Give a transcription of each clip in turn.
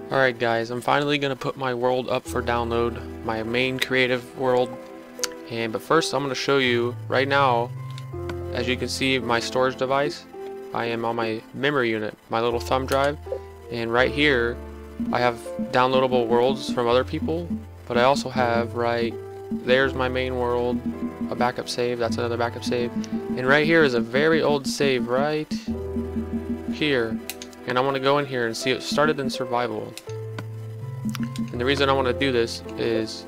Alright guys, I'm finally going to put my world up for download, my main creative world. But first I'm going to show you right now, as you can see my storage device, I am on my memory unit, my little thumb drive. And right here I have downloadable worlds from other people, but I also have there's my main world, a backup save, that's another backup save. And right here is a very old save right here. And I want to go in here and see it started in survival. And the reason I want to do this is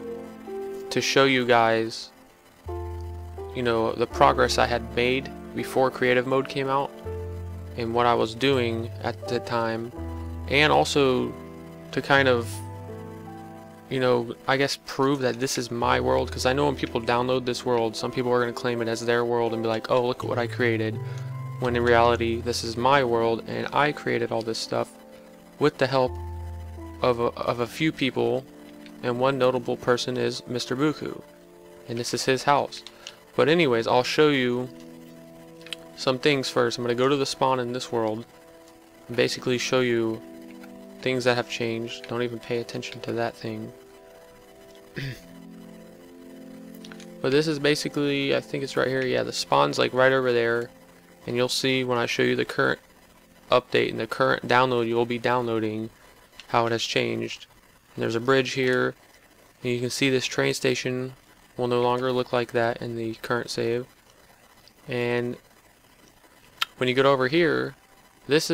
to show you guys, you know, the progress I had made before creative mode came out and what I was doing at the time, and also to kind of, you know, I guess prove that this is my world, because I know when people download this world, some people are going to claim it as their world and be like, oh, look at what I created, when in reality this is my world and I created all this stuff with the help of a few people, and one notable person is Mr. Buku, and this is his house. But anyways, I'll show you some things first. I'm going to go to the spawn in this world and basically show you things that have changed. Don't even pay attention to that thing. But this is basically, I think it's right here, yeah, the spawn's like right over there. And you'll see when I show you the current update and the current download you will be downloading, how it has changed. And there's a bridge here, and you can see this train station will no longer look like that in the current save. And when you get over here, this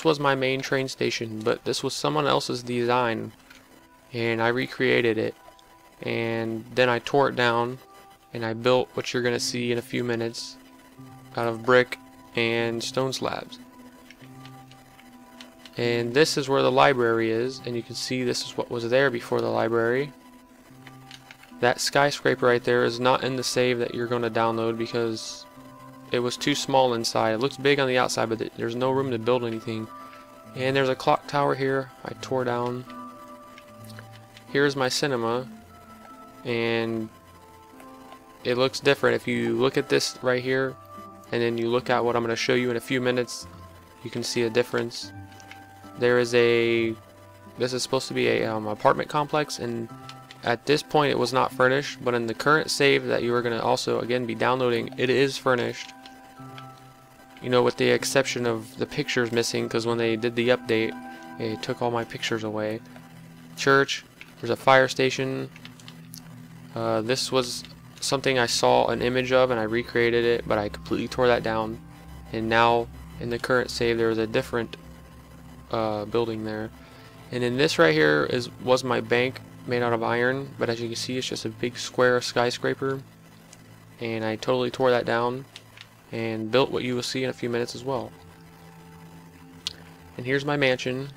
was my main train station, but this was someone else's design, and I recreated it. And then I tore it down and I built what you're gonna see in a few minutes out of brick and stone slabs. And this is where the library is, and you can see this is what was there before the library. That skyscraper right there is not in the save that you're going to download because it was too small inside. It looks big on the outside, but there's no room to build anything. And there's a clock tower here I tore down. Here's my cinema, and it looks different. If you look at this right here and then you look at what I'm going to show you in a few minutes, you can see a difference. This is supposed to be a apartment complex, and at this point it was not furnished, but in the current save that you are going to also again be downloading, it is furnished. You know, with the exception of the pictures missing, because when they did the update it took all my pictures away. Church, there's a fire station. This was something I saw an image of and I recreated it, but I completely tore that down, and now in the current save there is a different building there. And then this right here was my bank made out of iron, but as you can see it's just a big square skyscraper, and I totally tore that down and built what you will see in a few minutes as well. And here's my mansion,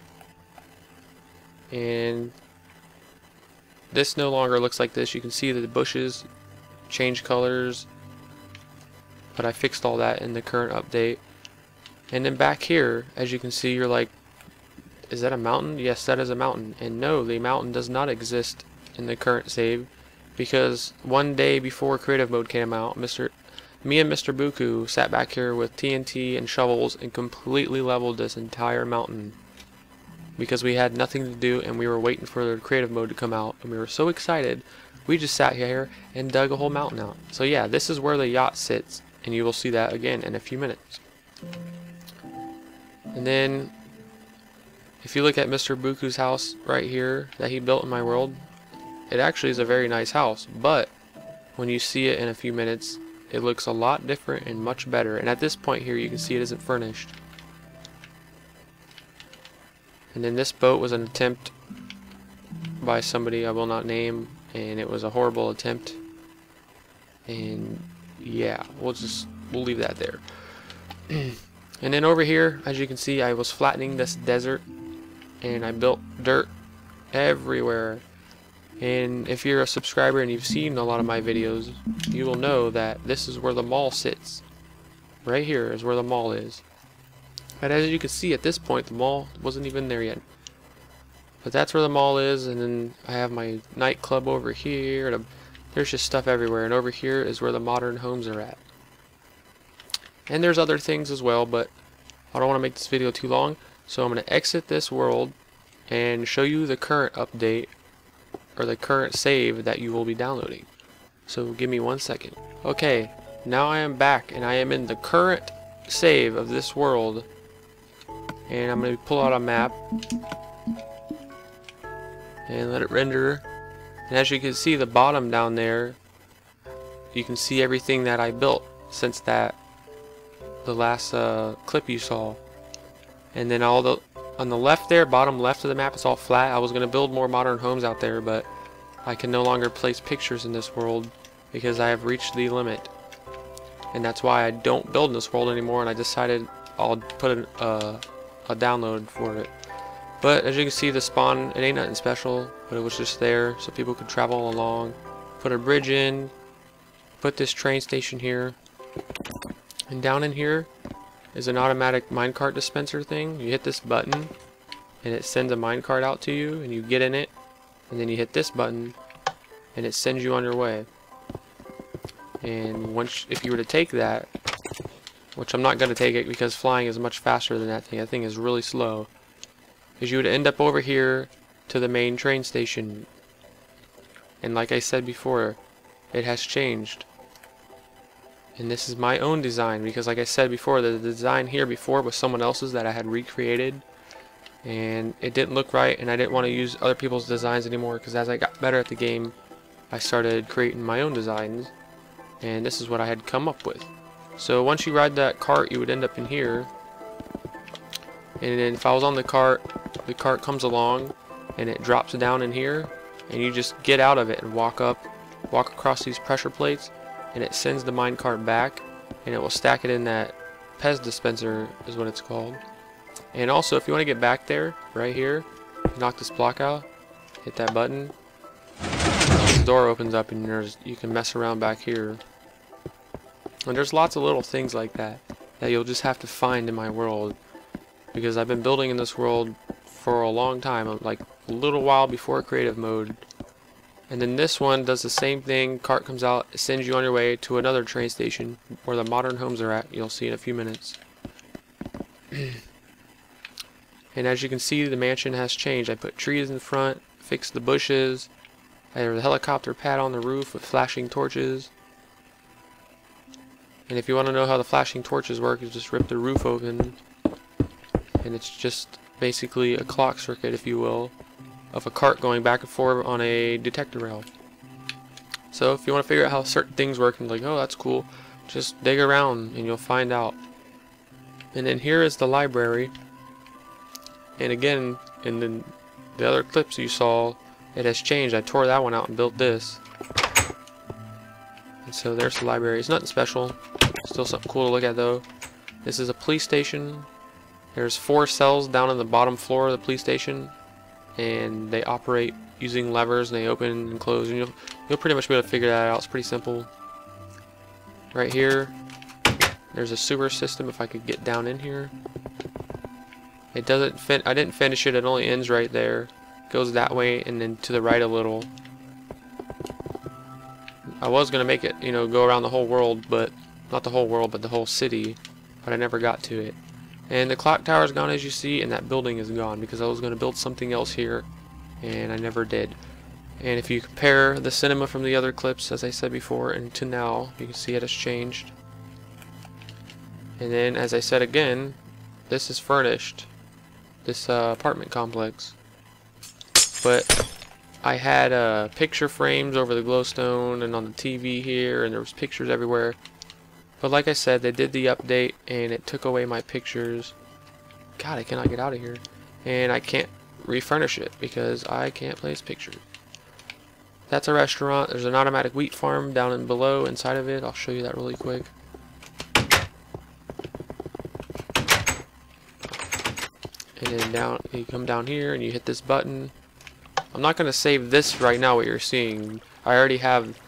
and this no longer looks like this. You can see that the bushes change colors, but I fixed all that in the current update. And then back here, as you can see, you're like, is that a mountain? Yes, that is a mountain. And no, the mountain does not exist in the current save, because one day before creative mode came out, me and Mr. Buku sat back here with TNT and shovels and completely leveled this entire mountain, because we had nothing to do and we were waiting for the creative mode to come out, and we were so excited we just sat here and dug a whole mountain out. So yeah, this is where the yacht sits, and you will see that again in a few minutes. And then if you look at Mr. Buku's house right here that he built in my world, it actually is a very nice house, but when you see it in a few minutes it looks a lot different and much better. And at this point here you can see it isn't furnished. And then this boat was an attempt by somebody I will not name, and it was a horrible attempt. And yeah, we'll leave that there. And then over here, as you can see, I was flattening this desert, and I built dirt everywhere. And if you're a subscriber and you've seen a lot of my videos, you will know that this is where the mall sits. Right here is where the mall is. But as you can see, at this point the mall wasn't even there yet. But that's where the mall is. And then I have my nightclub over here, and there's just stuff everywhere. And over here is where the modern homes are at. And there's other things as well, but I don't want to make this video too long, so I'm going to exit this world and show you the current update or the current save that you will be downloading. So give me 1 second. Okay, now I am back and I am in the current save of this world, and I'm going to pull out a map and let it render. And as you can see, the bottom down there, you can see everything that I built since the last clip you saw. And then on the left there, bottom left of the map, it's all flat. I was going to build more modern homes out there, but I can no longer place pictures in this world because I have reached the limit. And that's why I don't build in this world anymore, and I decided I'll put a download for it. But as you can see, the spawn, it ain't nothing special, but it was just there so people could travel along. Put a bridge in, put this train station here, and down in here is an automatic minecart dispenser thing. You hit this button and it sends a minecart out to you, and you get in it, and then you hit this button and it sends you on your way. And if you were to take that, which I'm not going to take it because flying is much faster than that thing is really slow, is you would end up over here to the main train station. And like I said before, it has changed. And this is my own design, because like I said before, the design here before was someone else's that I had recreated, and it didn't look right, and I didn't want to use other people's designs anymore, because as I got better at the game, I started creating my own designs, and this is what I had come up with. So once you ride that cart, you would end up in here, and then if I was on the cart comes along and it drops down in here, and you just get out of it and walk across these pressure plates, and it sends the minecart back, and it will stack it in that Pez dispenser is what it's called. And also, if you want to get back there, right here, knock this block out, hit that button, this door opens up, and you can mess around back here. And there's lots of little things like that you'll just have to find in my world, because I've been building in this world for a long time, like a little while before creative mode. And then this one does the same thing. Cart comes out, it sends you on your way to another train station where the modern homes are at. You'll see in a few minutes. And as you can see, the mansion has changed. I put trees in front, fixed the bushes. I have a helicopter pad on the roof with flashing torches. And if you want to know how the flashing torches work, you just rip the roof open, and it's just basically a clock circuit, if you will, of a cart going back and forth on a detector rail. So if you want to figure out how certain things work and like, oh, that's cool, just dig around and you'll find out. And then here is the library. And again, in the other clips you saw, it has changed. I tore that one out and built this. And so there's the library. It's nothing special. Still something cool to look at though. This is a police station. There's 4 cells down in the bottom floor of the police station, and they operate using levers, and they open and close, and you'll pretty much be able to figure that out. It's pretty simple. Right here, there's a sewer system. If I could get down in here, it doesn't I didn't finish it. It only ends right there. It goes that way and then to the right a little. I was gonna make it, go around the whole world, but not the whole world, but the whole city, but I never got to it. And the clock tower is gone, as you see, and that building is gone because I was going to build something else here and I never did. And if you compare the cinema from the other clips, as I said before, and to now, you can see it has changed. And then, as I said again, this is furnished, this apartment complex. But I had picture frames over the glowstone and on the TV here, and there was pictures everywhere. But like I said, they did the update and it took away my pictures. God, I cannot get out of here. And I can't refurnish it because I can't place pictures. That's a restaurant. There's an automatic wheat farm down in below inside of it. I'll show you that really quick. And then you come down here and you hit this button. I'm not going to save this right now, what you're seeing. I already have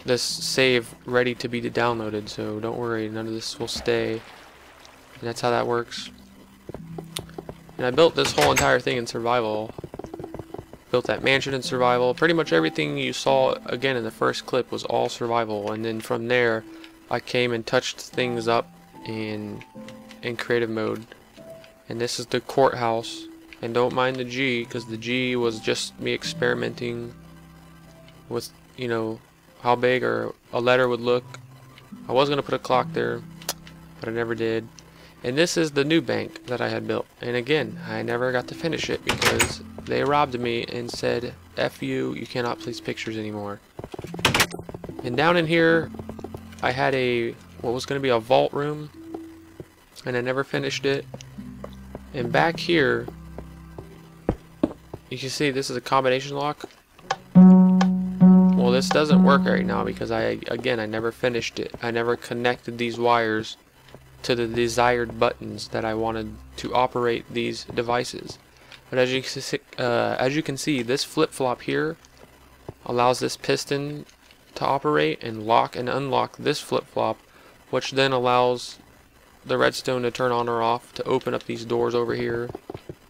this save ready to be downloaded, so don't worry, none of this will stay. And that's how that works. And I built this whole entire thing in survival. Built that mansion in survival. Pretty much everything you saw again in the first clip was all survival, and then from there I came and touched things up in creative mode. And this is the courthouse. And don't mind the G, because the G was just me experimenting with, you know, how big or a letter would look. I was going to put a clock there, but I never did. And this is the new bank that I had built. And again, I never got to finish it because they robbed me and said, F you, you cannot place pictures anymore. And down in here, I had what was going to be a vault room, and I never finished it. And back here, you can see this is a combination lock. Well, this doesn't work right now because I never finished it. I never connected these wires to the desired buttons that I wanted to operate these devices. But as you can see, this flip-flop here allows this piston to operate and lock and unlock this flip-flop, which then allows the redstone to turn on or off to open up these doors over here.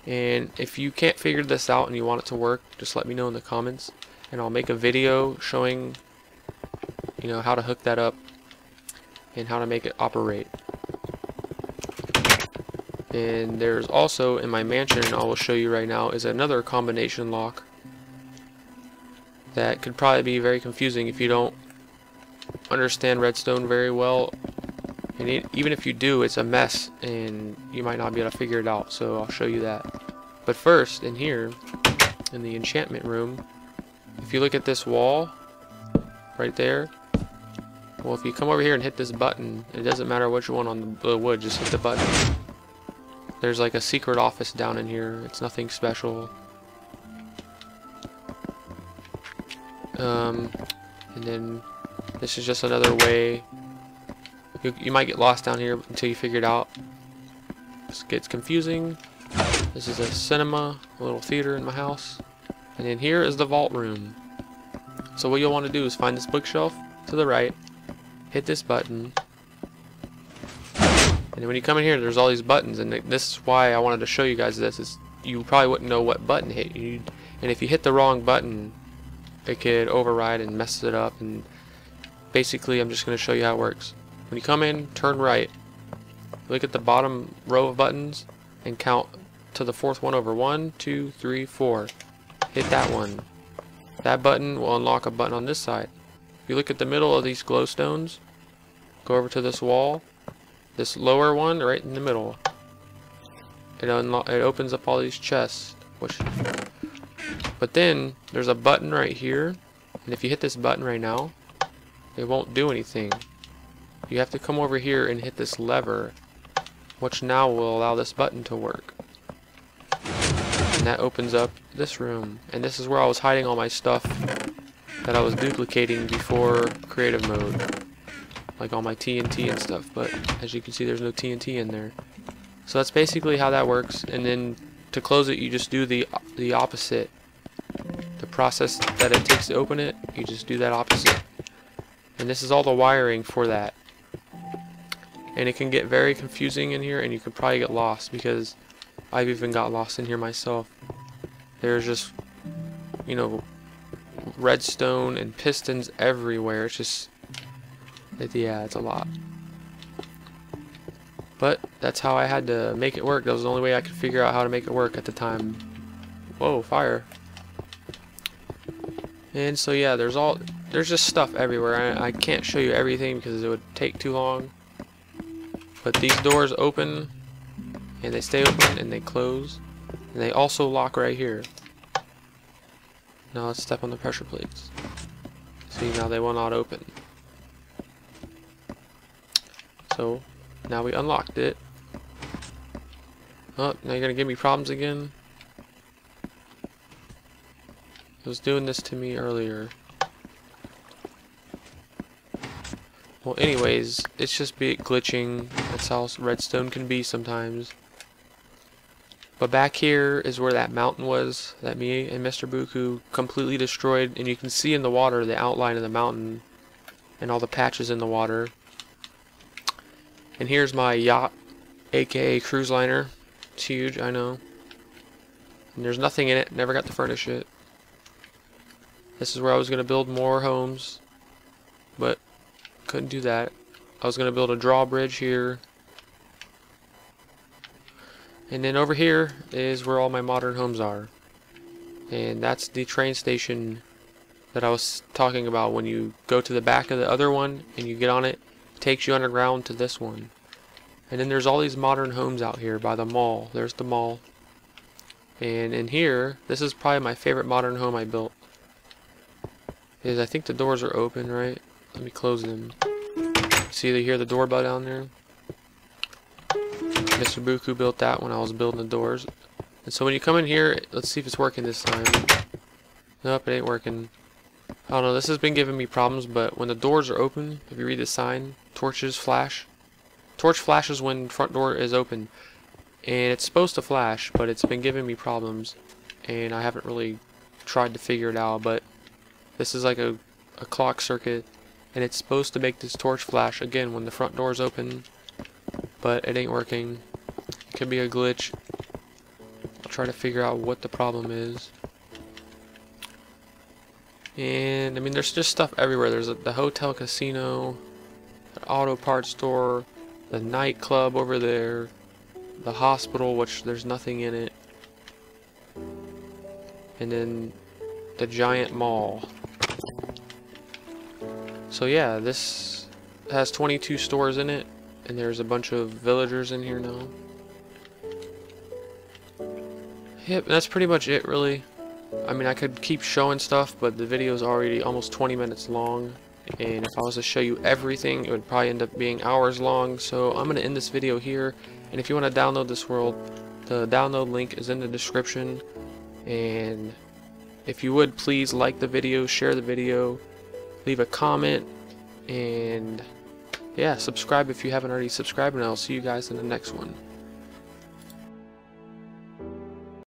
And if you can't figure this out and you want it to work, just let me know in the comments, and I'll make a video showing, you know, how to hook that up and how to make it operate. And there's also in my mansion, I will show you right now, is another combination lock that could probably be very confusing if you don't understand redstone very well. And even if you do, it's a mess and you might not be able to figure it out, so I'll show you that. But first, in here, in the enchantment room, if you look at this wall right there, well, if you come over here and hit this button, it doesn't matter which one on the wood, just hit the button. There's like a secret office down in here. It's nothing special. And then this is just another way. You might get lost down here until you figure it out. This gets confusing. This is a cinema, a little theater in my house. And then here is the vault room. So what you'll want to do is find this bookshelf to the right, hit this button, and then when you come in here, there's all these buttons, and this is why I wanted to show you guys this, is you probably wouldn't know what button hit. And if you hit the wrong button, it could override and mess it up. And basically, I'm just going to show you how it works. When you come in, turn right, look at the bottom row of buttons, and count to the fourth one over. 1, 2, 3, 4. Hit that one. That button will unlock a button on this side. If you look at the middle of these glowstones, go over to this wall, this lower one right in the middle. It opens up all these chests. But then there's a button right here, and if you hit this button right now, it won't do anything. You have to come over here and hit this lever, which now will allow this button to work. And that opens up this room. And this is where I was hiding all my stuff that I was duplicating before creative mode. Like all my TNT and stuff, but as you can see, there's no TNT in there. So that's basically how that works. And then to close it, you just do the opposite. The process that it takes to open it, you just do that opposite. And this is all the wiring for that. And it can get very confusing in here, and you could probably get lost, because I've even got lost in here myself. There's just, you know, redstone and pistons everywhere. It's just, yeah, it's a lot. But that's how I had to make it work. That was the only way I could figure out how to make it work at the time. Whoa, fire. And so yeah, there's just stuff everywhere. I can't show you everything because it would take too long. But these doors open, and they stay open, and they close, and they also lock right here. Now let's step on the pressure plates. See, now they will not open. So now we unlocked it. Oh, now you're gonna give me problems again? It was doing this to me earlier. Well, anyways, it's just glitching. That's how redstone can be sometimes. But back here is where that mountain was that me and Mr. Buku completely destroyed, and you can see in the water the outline of the mountain and all the patches in the water. And here's my yacht, aka cruise liner. It's huge, I know. And there's nothing in it, never got to furnish it. This is where I was going to build more homes, but couldn't do that. I was going to build a drawbridge here. And then over here is where all my modern homes are. And that's the train station that I was talking about. When you go to the back of the other one and you get on it, it takes you underground to this one. And then there's all these modern homes out here by the mall. There's the mall. And in here, this is probably my favorite modern home I built. I think the doors are open, right? Let me close them. See, you hear the doorbell down there? Mr. Buku built that when I was building the doors. And so when you come in here, let's see if it's working this time. Nope, it ain't working. I don't know, this has been giving me problems, but when the doors are open, if you read the sign, torches flash. Torch flashes when front door is open. And it's supposed to flash, but it's been giving me problems. And I haven't really tried to figure it out, but this is like a clock circuit. And it's supposed to make this torch flash again when the front door is open. But it ain't working. It could be a glitch. I'll try to figure out what the problem is. And I mean, there's just stuff everywhere. There's the hotel, casino, the auto parts store, the nightclub over there, the hospital, which there's nothing in it, and then the giant mall. So yeah, this has 22 stores in it, and there's a bunch of villagers in here now. Yep, that's pretty much it, really. I mean, I could keep showing stuff, but the video is already almost 20 minutes long, and if I was to show you everything, it would probably end up being hours long. So I'm going to end this video here, and if you want to download this world, the download link is in the description. And if you would, please like the video, share the video, leave a comment, and yeah, subscribe if you haven't already subscribed, and I'll see you guys in the next one.